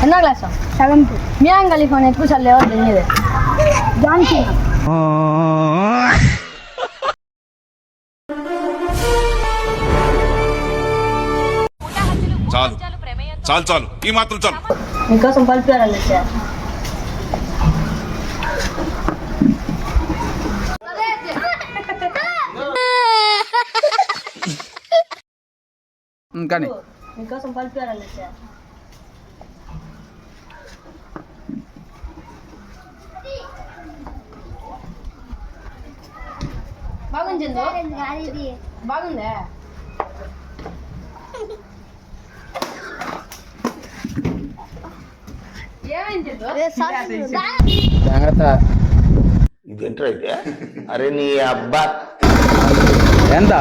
ఎన్నో class? 7th. మియా ఖలీఫా ఎక్కువ సార్లు ఎవరు తినేది? John Cena. చాలు చాలు చాలు, ఈ మాత్రం చాలు. మీకోసం పలిపారని వచ్చా. కానీ మీకోసం పలిపారని వచ్చా. బాగుంది, బాగుందా? ఇదేంటైతే? అరే నీ అబ్బా, ఎంత?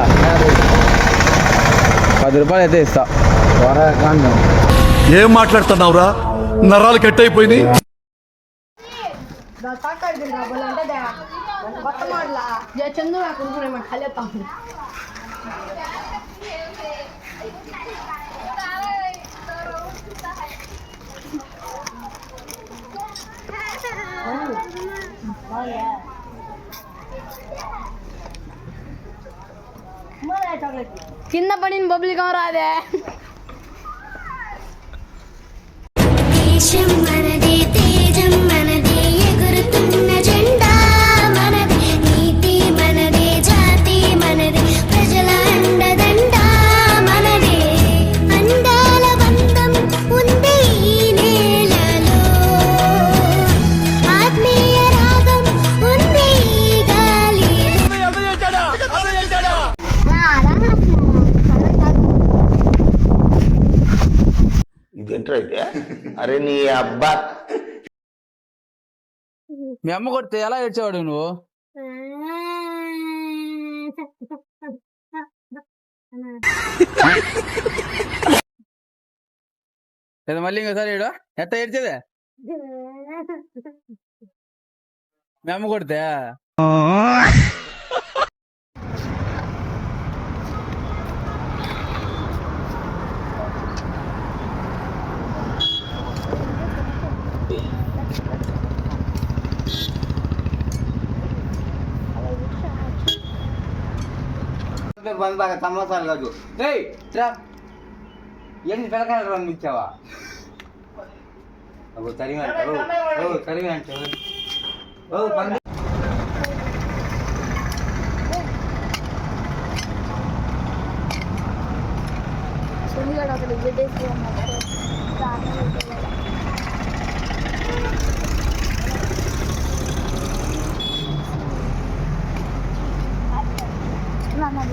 10 రూపాయలు అయితే ఇస్తా. ఏం మాట్లాడుతున్నావురా? నరాలు కట్ అయిపోయింది. చందు ఖాళీ కింద పడిన బబుల్ గమ్ రాదే. దేశం మనదే, తేజం మనదే, ఎగురుతున్న జెండా మనదే, నీతి మనదే, జాతి మనదే, ప్రజల అండదండ మనదే, అందాల బంధం ఉంది ఈ నేలలో, ఆత్మీయ రాగం ఉంది ఈ గాలిలో. ఇదేంటైతే? అరే నీ అబ్బా, మీ అమ్మ కొడితే ఎలా ఏడ్చేవాడు నువ్వు? లేదా మళ్ళీ ఇంకోసారి ఏడు ఎట్ట ఏడ్చేదే? మీ అమ్మ కొడితే బాగా తమాసాలు కాదు. ఏంటి పిల్లకాయలు పంపించావా? తరిగి అంటే తరిగి అంటే Mama,